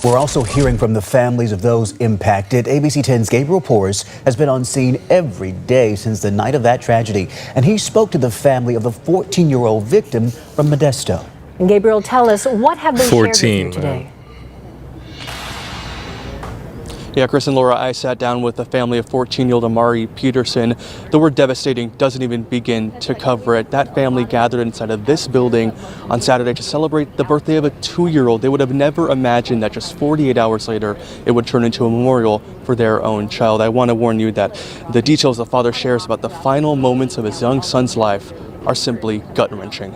We're also hearing from the families of those impacted. ABC 10's Gabriel Porras has been on scene every day since the night of that tragedy, and he spoke to the family of the 14-year-old victim from Modesto. And Gabriel, tell us, what have they shared with you today? Man. Yeah, Chris and Laura, I sat down with the family of 14-year-old Amari Peterson. The word devastating doesn't even begin to cover it. That family gathered inside of this building on Saturday to celebrate the birthday of a 2-year-old. They would have never imagined that just 48 hours later, it would turn into a memorial for their own child. I want to warn you that the details the father shares about the final moments of his young son's life are simply gut-wrenching.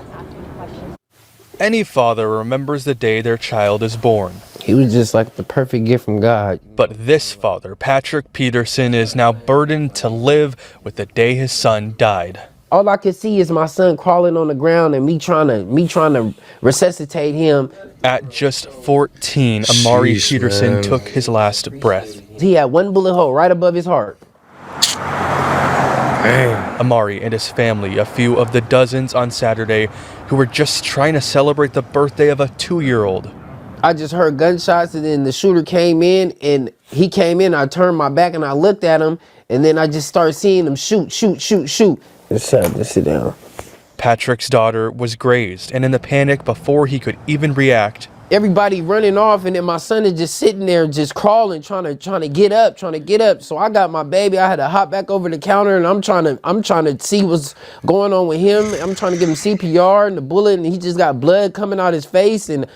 Any father remembers the day their child is born. He was just like the perfect gift from God. But this father, Patrick Peterson, is now burdened to live with the day his son died. All I could see is my son crawling on the ground and me trying to resuscitate him. At just 14, Amari Jeez, Peterson man. took his last breath. He had one bullet hole right above his heart. Dang. Amari and his family, a few of the dozens on Saturday who were just trying to celebrate the birthday of a 2-year-old. I just heard gunshots and then the shooter came in and he came in. I turned my back and I looked at him and then I just started seeing him shoot. Just sit down. Patrick's daughter was grazed, and in the panic before he could even react, Everybody running off and then my son is just sitting there just crawling, trying to get up. So I got my baby. I had to hop back over the counter and I'm trying to see what's going on with him. I'm trying to give him CPR and the bullet and he just got blood coming out his face, and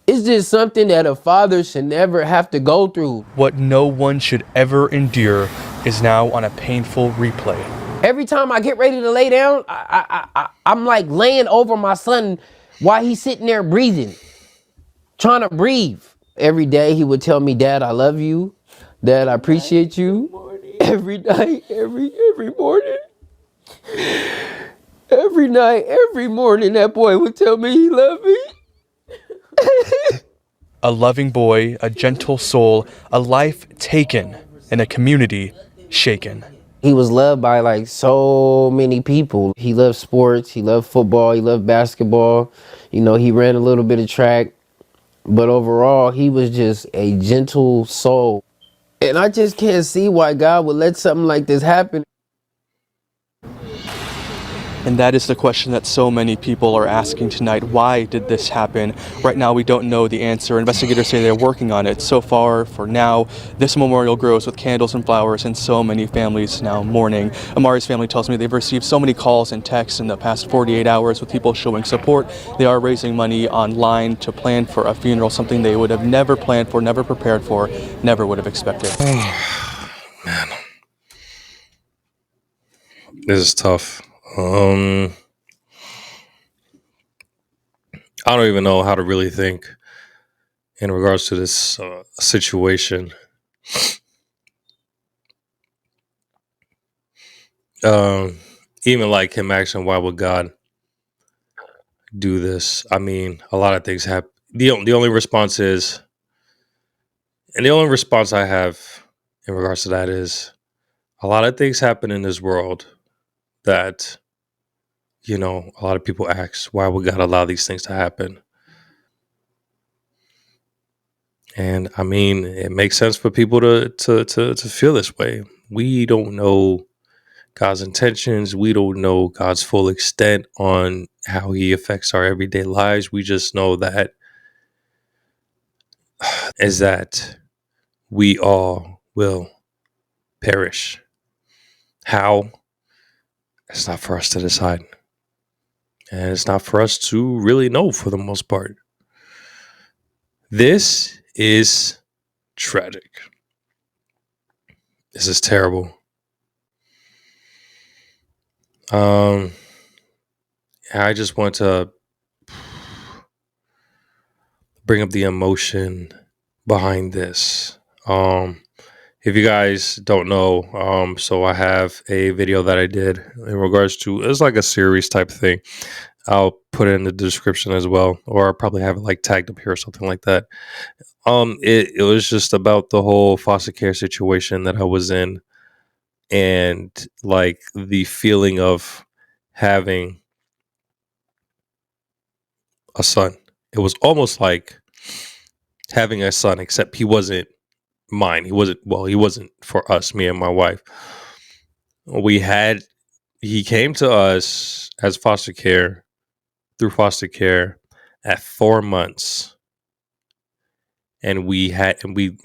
it's just something that a father should never have to go through. what no one should ever endure is now on a painful replay. Every time I get ready to lay down, I'm like laying over my son while he's sitting there breathing, trying to breathe. Every day he would tell me, "Dad, I love you. Dad, I appreciate you." Every night, every morning. Every night, every morning, that boy would tell me he loved me. A loving boy, a gentle soul, a life taken, and a community shaken. He was loved by like so many people. He loved sports, he loved football, he loved basketball. You know, he ran a little bit of track, but overall he was just a gentle soul. And I just can't see why God would let something like this happen. And that is the question that so many people are asking tonight. Why did this happen? Right now, we don't know the answer. Investigators say they're working on it. So far, for now, this memorial grows with candles and flowers and so many families now mourning. Amari's family tells me they've received so many calls and texts in the past 48 hours with people showing support. They are raising money online to plan for a funeral, something they would have never planned for, never prepared for, never would have expected. Man. This is tough. I don't even know how to really think in regards to this situation. Even like him asking, why would God do this? I mean, a lot of things happen. The only response is, and the only response I have in regards to that is, a lot of things happen in this world that, you know, a lot of people ask, why would God allow these things to happen? And I mean, it makes sense for people to feel this way. We don't know God's intentions. We don't know God's full extent on how he affects our everyday lives. We just know that is that we all will perish. How? It's not for us to decide. And it's not for us to really know for the most part. This is tragic. This is terrible. I just want to bring up the emotion behind this. If you guys don't know, so I have a video that I did in regards to, it's like a series type thing. I'll put it in the description as well, or I'll probably have it like tagged up here or something like that. It was just about the whole foster care situation that I was in, and like the feeling of having a son. It was almost like having a son, except he wasn't mine. He wasn't for us, me and my wife. He came to us as through foster care at 4 months. And we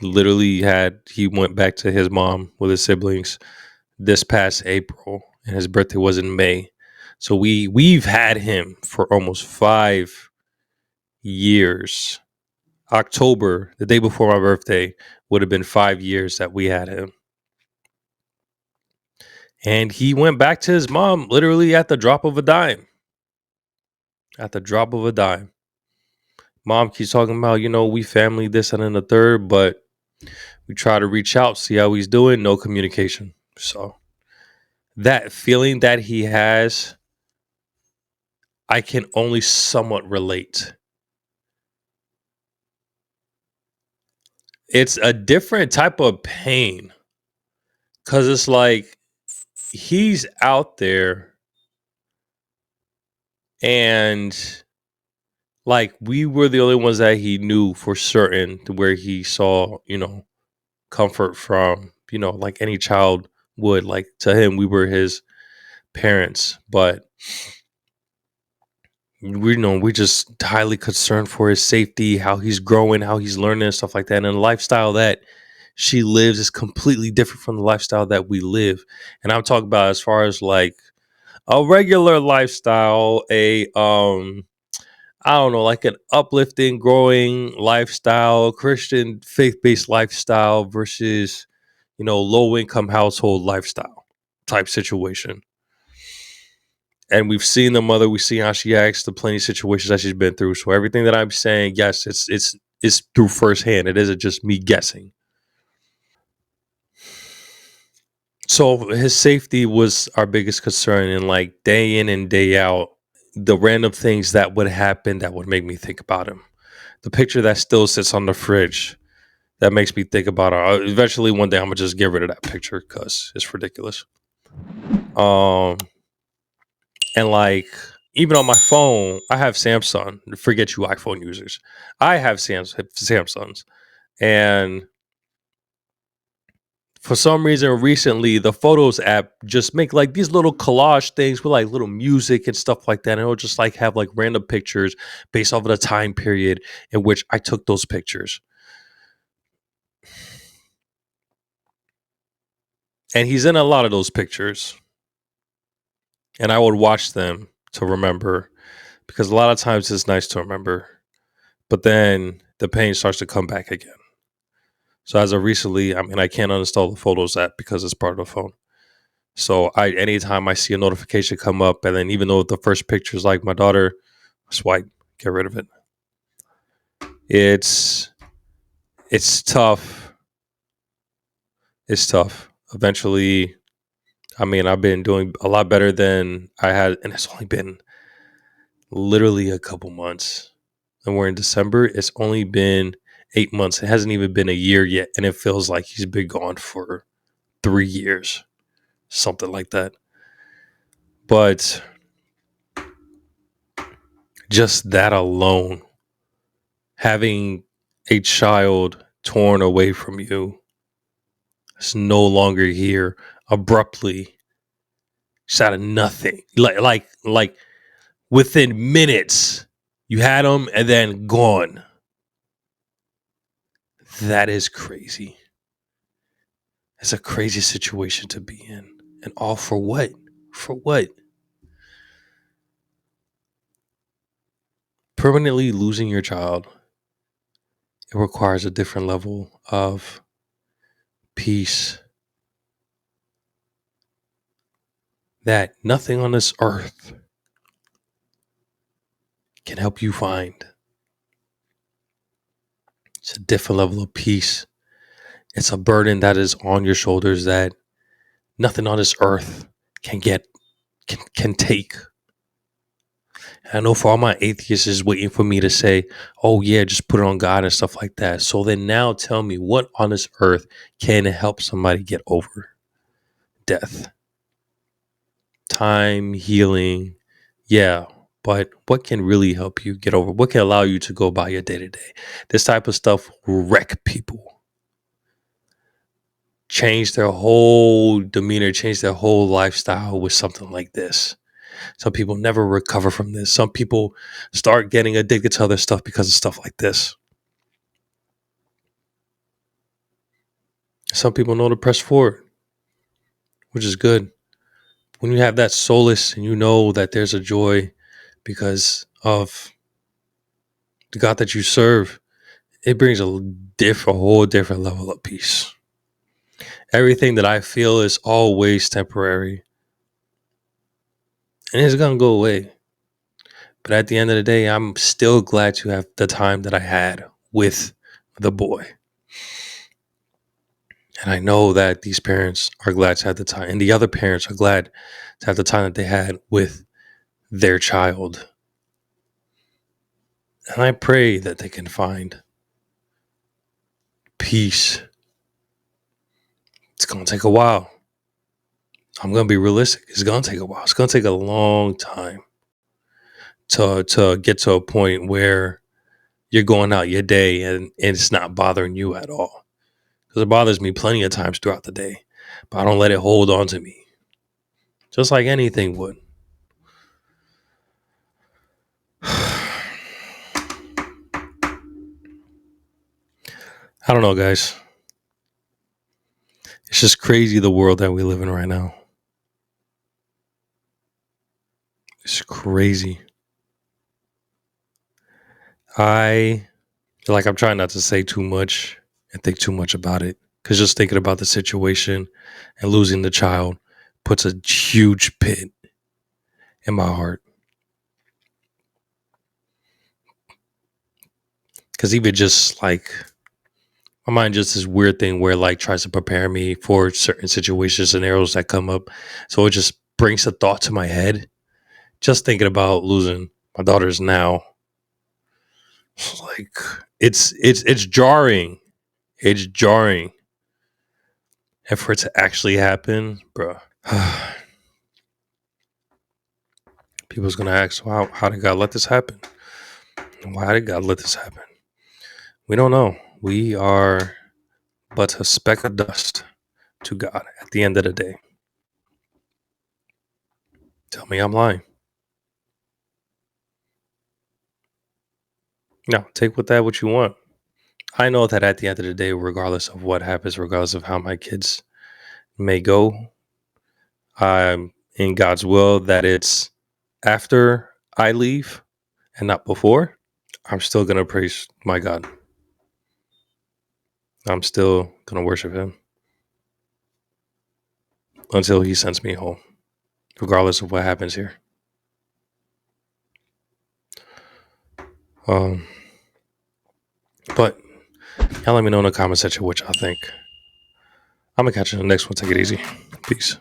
literally he went back to his mom with his siblings this past April, and his birthday was in May. So we've had him for almost 5 years. October, the day before my birthday, would have been 5 years that we had him. And he went back to his mom literally at the drop of a dime. At the drop of a dime. Mom keeps talking about, we family this and then the third, but we try to reach out, see how he's doing. No communication. So that feeling that he has, I can only somewhat relate. It's a different type of pain because it's like he's out there and like we were the only ones that he knew for certain to where he saw, comfort from, like any child would. Like to him, we were his parents, but we're just highly concerned for his safety, how he's growing, how he's learning and stuff like that. And the lifestyle that she lives is completely different from the lifestyle that we live. And I'm talking about as far as like a regular lifestyle, I don't know, like an uplifting, growing lifestyle, Christian faith-based lifestyle versus, low income household lifestyle type situation. And we've seen the mother, we've seen how she acts, the plenty of situations that she's been through. So everything that I'm saying, yes, it's through firsthand. It isn't just me guessing. So his safety was our biggest concern, and like day in and day out, the random things that would happen that would make me think about him. The picture that still sits on the fridge that makes me think about it. Eventually, one day, I'm gonna just get rid of that picture because it's ridiculous. And like even on my phone, I have Samsung. Forget you iPhone users. I have Samsungs, and for some reason recently, the Photos app just make like these little collage things with like little music and stuff like that. And it'll just like have like random pictures based off of the time period in which I took those pictures. And he's in a lot of those pictures. And I would watch them to remember, because a lot of times it's nice to remember, but then the pain starts to come back again. So as of recently, I can't uninstall the Photos app because it's part of the phone. So anytime I see a notification come up, and then even though the first picture is like my daughter, swipe, get rid of it. It's tough. It's tough. Eventually, I've been doing a lot better than I had, and it's only been literally a couple months. And we're in December. It's only been 8 months. It hasn't even been a year yet, and it feels like he's been gone for 3 years, something like that. But just that alone, having a child torn away from you, it's no longer here abruptly, just out of nothing, like within minutes, you had them and then gone. That is crazy. It's a crazy situation to be in, and all for what? For what? Permanently losing your child, it requires a different level of peace that nothing on this earth can help you find. It's a different level of peace. It's a burden that is on your shoulders that nothing on this earth can take. And I know for all my atheists is waiting for me to say, oh yeah, just put it on God and stuff like that. So then now tell me, what on this earth can help somebody get over death? Time, healing, yeah, but what can really help you get over? What can allow you to go by your day to day? This type of stuff will wreck people, change their whole demeanor, change their whole lifestyle with something like this. Some people never recover from this. Some people start getting addicted to other stuff because of stuff like this. Some people know to press forward, which is good. When you have that solace and you know that there's a joy because of the God that you serve, it brings a whole different level of peace. Everything that I feel is always temporary and it's going to go away. But at the end of the day, I'm still glad to have the time that I had with the boy. And I know that these parents are glad to have the time, and the other parents are glad to have the time that they had with their child. And I pray that they can find peace. It's going to take a while. I'm going to be realistic. It's going to take a while. It's going to take a long time to get to a point where you're going out your day and it's not bothering you at all. Because it bothers me plenty of times throughout the day, but I don't let it hold on to me. Just like anything would. I don't know, guys. It's just crazy the world that we live in right now. It's crazy. I feel like I'm trying not to say too much and think too much about it. Because just thinking about the situation and losing the child puts a huge pit in my heart. Because even just like, my mind just this weird thing where like tries to prepare me for certain situations, scenarios that come up. So it just brings a thought to my head. Just thinking about losing my daughters now. Like it's jarring. It's jarring. And for it to actually happen, bro. People's gonna ask, well, how did God let this happen? Why did God let this happen? We don't know. We are but a speck of dust to God at the end of the day. Tell me I'm lying. No, take with that what you want. I know that at the end of the day, regardless of what happens, regardless of how my kids may go, I'm in God's will that it's after I leave and not before. I'm still going to praise my God. I'm still going to worship him until he sends me home, regardless of what happens here. But y'all let me know in the comment section what y'all think. I'm going to catch you in the next one. Take it easy. Peace.